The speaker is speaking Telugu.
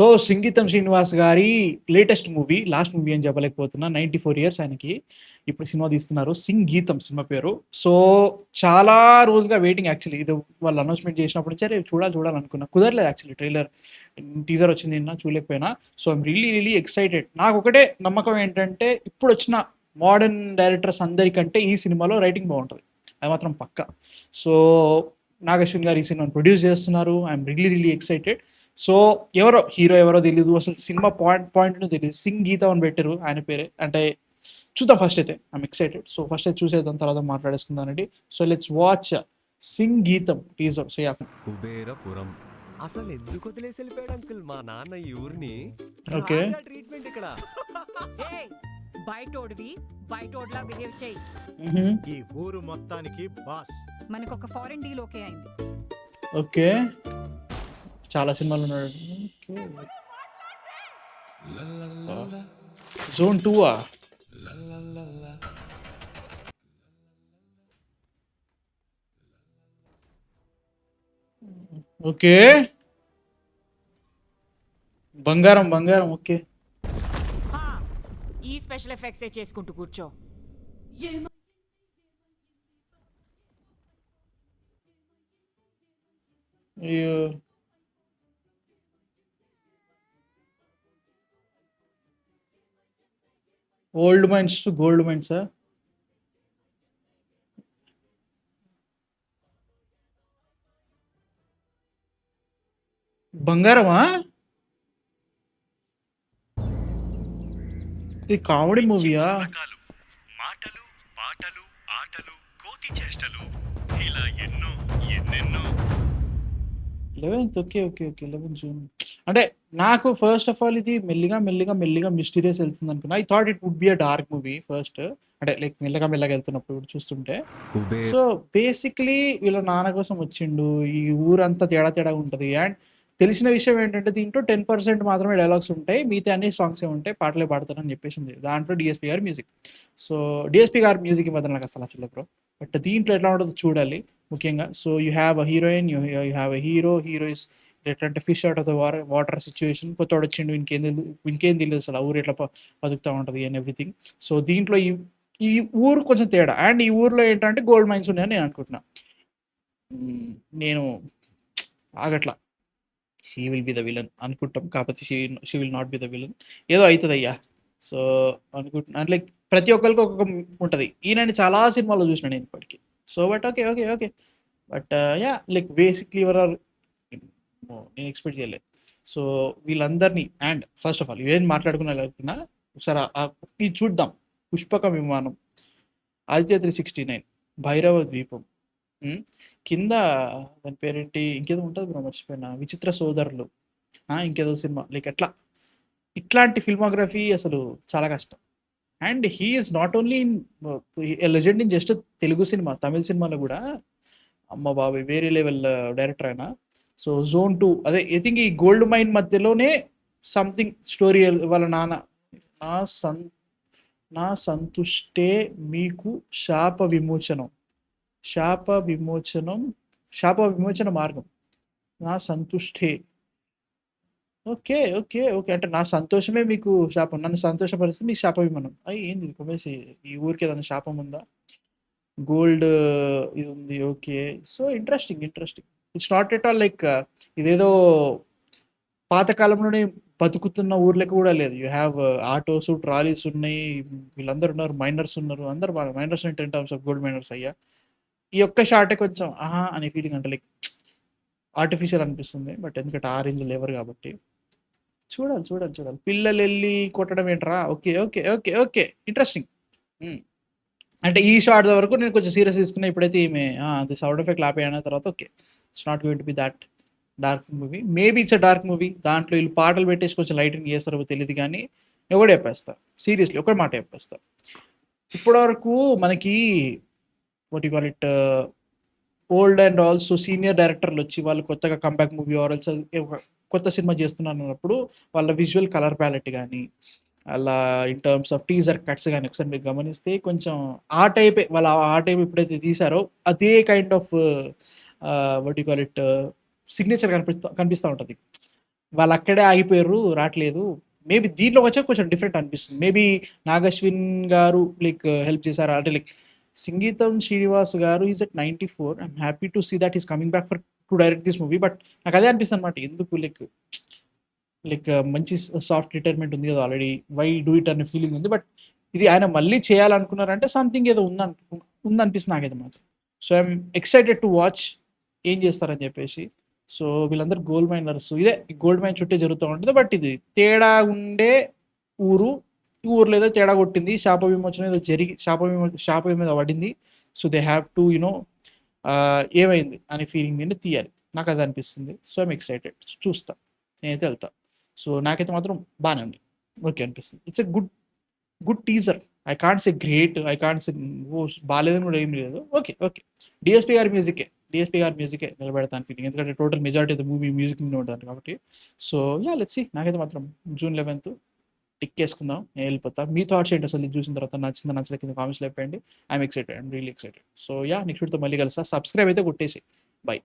సో 'సింగీతం శ్రీనివాస్' గారి లేటెస్ట్ మూవీ, లాస్ట్ మూవీ అని చెప్పలేకపోతున్నా. 94 ఇయర్స్ ఆయనకి. ఇప్పుడు సినిమా తీస్తున్నారు. 'సింగీతం' సినిమా పేరు. సో చాలా రోజులుగా వెయిటింగ్ యాక్చువల్లీ. ఇది వాళ్ళు అనౌన్స్‌మెంట్ చేసినప్పటి నుంచి అరే చూడాలనుకున్నా. కుదరలేదు యాక్చువల్లీ టీజర్ వచ్చింది నిన్న చూడలేకపోయినా. So I'm really excited. నాకొకటే నమ్మకం ఏంటంటే ఇప్పుడొచ్చిన మోడర్న్ డైరెక్టర్స్ అందరికంటే ఈ సినిమాలో రైటింగ్ బాగుంటది. అది మాత్రం పక్కా. సో నాగశ్విన్ గారు ఈ సినిమాని ప్రొడ్యూస్ చేస్తున్నారు. I'm really excited. So hero ఎవరో తెలీదు, అసలు సినిమా పాయింట్ తెలియదు. సింగ్ గీతం అని పెట్టారు ఆయన పేరే. అంటే చూద్దాం ఫస్ట్ అయితే. I'm excited. సో ఫస్ట్ అయితే చూసేద్దాం, తర్వాత మాట్లాడేసుకుందానండి. సో లెట్స్ వాచ్ సింగ్ గీతం టీజర్. సో యా, కుబేరపురం అసలు ఎందుకు వదిలేసి వెళ్ళిపోయాడు అంకుల్ మా నాన్న ఈ ఊరిని? ఓకే. ట్రీట్మెంట్ ఇక్కడ ఏయ్, బయటోడివి బయటోడ్లా బిహేవ్ చేయి. ఈ ఊరు మొత్తానికి బాస్. మనకు ఒక ఫారెన్ డీల్ ఓకే అయింది. ఓకే, చాలా సినిమాలు ఉన్నాడు. జోన్ 2ఆ? ఓకే, బంగారం. ఓకే, హా, ఈ స్పెషల్ ఎఫెక్ట్స్ చేసుకుంటూ కూర్చో. అయ్యో, ఓల్డ్ మైన్స్ టు గోల్డ్ మైన్సా? బంగారమా? ఇది కామెడీ మూవీయా? మాటలు పాటలు ఆటలు కోతి చేష్టలు ఇలా ఎన్నెన్నో 11th. Okay 11 June. అంటే నాకు ఫస్ట్ ఆఫ్ ఆల్ ఇది మెల్లిగా మిస్టీరియస్ వెళ్తుంది అనుకున్నా. I thought it would be a dark movie first. అంటే లైక్ మెల్లగా వెళ్తున్నప్పుడు చూస్తుంటే. సో బేసిక్లీ వీళ్ళ నాన్న కోసం వచ్చిండు. ఈ ఊరంతా తేడా ఉంటుంది. అండ్ తెలిసిన విషయం ఏంటంటే దీంట్లో 10% మాత్రమే డైలాగ్స్ ఉంటాయి, మిగతా అన్ని సాంగ్సే ఉంటాయి, పాటలే పాడతారని చెప్పేసి ఉంది. దాంట్లో డిఎస్పీ గారి మ్యూజిక్. సో డిఎస్పీ గారి మ్యూజిక్ మాత్రం నాకు అసలు బ్రో. బట్ దీంట్లో ఎట్లా ఉంటుందో చూడాలి ముఖ్యంగా. So you have a heroine, you have a hero is ఎట్లంటే fish out of the water situation. కొత్తవాడు వచ్చిండు, ఇంకేం తెలియదు అసలు ఆ ఊరు ఎట్లా బతుకుతూ ఉంటుంది అండ్ ఎవ్రీథింగ్. సో దీంట్లో ఈ ఊరు కొంచెం తేడా. అండ్ ఈ ఊర్లో ఏంటంటే గోల్డ్ మైన్స్ ఉన్నాయని నేను అనుకుంటున్నా. నేను ఆగట్లా she will be the villain అనుకుంటాం, కాకపోతే she will not be the villain. ఏదో అవుతుంది అయ్యా. సో అనుకుంటున్నా లైక్ ప్రతి ఒక్కరికి ఒక్కొక్క ఉంటుంది. ఈయనని చాలా సినిమాల్లో చూసిన నేను ఇప్పటికీ. So but okay but yeah like basically నేను ఎక్స్పెక్ట్ చేయలేదు. సో వీళ్ళందరినీ అండ్ ఫస్ట్ ఆఫ్ ఆల్ ఇవేం మాట్లాడుకున్నా ఒకసారి ఇది చూద్దాం. పుష్పక విమానం, ఆదిత్య 369, భైరవ ద్వీపం, కింద దాని పేరేంటి ఇంకేదో ఉంటుంది బ్రో మర్చిపోయినా, విచిత్ర సోదరులు, ఇంకేదో సినిమా లైక్ అట్లా. ఇట్లాంటి ఫిల్మోగ్రఫీ అసలు చాలా కష్టం. And he is not only in legend in just Telugu cinema, Tamil సినిమాలో కూడా అమ్మ బాబాయ్ వేరే లెవెల్ డైరెక్టర్ ఆయన. సో జోన్ 2 అదే ఐ థింక్ ఈ గోల్డ్ మైన్ మధ్యలోనే సంథింగ్ స్టోరీ. వాళ్ళ నాన్న నా సంతుష్టే మీకు శాప విమోచన మార్గం. నా సంతుష్టే. ఓకే అంటే నా సంతోషమే మీకు శాపం, నన్ను సంతోషపరిస్తే మీకు శాప విమానం. ఏంది కొమేసి, ఈ ఊరికి ఏదైనా శాపం ఉందా? గోల్డ్ ఇది ఉంది. Okay, so interesting. It's not at all like ఇదేదో పాతకాలంలోనే బతుకుతున్న ఊర్లకి కూడా లేదు. యూ హ్యావ్ ఆటోస్, ట్రాలీస్ ఉన్నాయి, వీళ్ళందరూ ఉన్నారు, మైనర్స్ ఉన్నారు, అందరు బాగా మైనర్స్ అంటే in terms of gold miners అయ్యా. ఈ ఒక్క షార్టే కొంచెం అనే ఫీలింగ్, అంటే లైక్ ఆర్టిఫిషియల్ అనిపిస్తుంది. బట్ ఎందుకంటే ఆ రేంజ్ లేవరు కాబట్టి చూడాలి. పిల్లలు వెళ్ళి కొట్టడం ఏంట్రా? Okay interesting. అంటే ఈ షార్ట్ వరకు నేను కొంచెం సీరియస్ తీసుకున్నా. ఇప్పుడైతే ఈమె అది సౌండ్ ఎఫెక్ట్ ఆపేయన తర్వాత okay, it's not going to be that dark movie. Maybe it's a dark movie. దాంట్లో వీళ్ళు పాటలు పెట్టేసి కొంచెం లైటింగ్ చేస్తారో తెలియదు, కానీ నేను ఒకటి చెప్పేస్తా సీరియస్లీ, ఒకటి మాట చెప్పేస్తా. ఇప్పటివరకు మనకి what you call it old and also senior డైరెక్టర్లు వచ్చి వాళ్ళు కొత్తగా కంబ్యాక్ మూవీ ఆర్ఎల్స్ కొత్త సినిమా చేస్తున్నారు అన్నప్పుడు వాళ్ళ విజువల్ కలర్ ప్యాలెట్ కానీ అలా in terms of teaser cuts కానీ ఒకసారి మీరు గమనిస్తే కొంచెం ఆ టైప్ ఎప్పుడైతే తీసారో అదే kind of what you call it signature కనిపిస్తూ ఉంటుంది. వాళ్ళు అక్కడే ఆగిపోయారు రావట్లేదు. మేబీ దీంట్లోకి వచ్చాక కొంచెం డిఫరెంట్ అనిపిస్తుంది. మేబీ నాగశ్విన్ గారు లైక్ హెల్ప్ చేశారా అంటే లైక్ సంగీతం శ్రీనివాస్ గారు is at 94. I'm happy to see that is coming back for to direct this movie. But నాకు అదే అనిపిస్తుంది అనమాట, ఎందుకు లైక్ మంచి సాఫ్ట్ రిటైర్మెంట్ ఉంది కదా ఆల్రెడీ, వై డూ ఇట్ అనే ఫీలింగ్ ఉంది. బట్ ఇది ఆయన మళ్ళీ చేయాలనుకున్నారంటే సంథింగ్ ఏదో ఉందనిపిస్తుంది నాకైతే మాత్రం. So I'm excited to watch ఏం చేస్తారని చెప్పేసి. సో వీళ్ళందరూ గోల్డ్ మైనర్స్, ఇదే గోల్డ్ మైన్ చుట్టే జరుగుతూ ఉంటుంది. బట్ ఇది తేడా ఉండే ఊరు, ఈ ఊర్లో ఏదో తేడా కొట్టింది, శాప విమోచన ఏదో జరిగి శాప మీద పడింది. So they have to you know ఏమైంది అనే ఫీలింగ్ మీద తీయాలి, నాకు అది అనిపిస్తుంది. సో ఐఎమ్ ఎక్సైటెడ్, చూస్తా, నేనైతే వెళ్తా. సో నాకైతే మాత్రం బాగానే ఉంది, ఓకే అనిపిస్తుంది. It's a good teaser. I can't say great, I can't say ఓ బాగాలేదని కూడా ఏం లేదు. ఓకే డిఎస్పీ గారి మ్యూజికే నిలబెడతాను ఫీలింగ్, ఎందుకంటే total majority of the movie music మీద ఉంటుంది కాబట్టి. So yeah let's see. నాకైతే మాత్రం June 11th టిక్ వేసుకుందాం, నేను వెళ్ళిపోతా. మీ థాట్స్ ఏంటి అసలు ఇది చూసిన తర్వాత, నచ్చిందా నచ్చలేదు కింద కామెంట్స్లో చెప్పండి. I'm excited, I'm really excited. So yeah next వీడియోతో మళ్ళీ కలుస్తా. సబ్స్క్రైబ్ అయితే కొట్టేసి.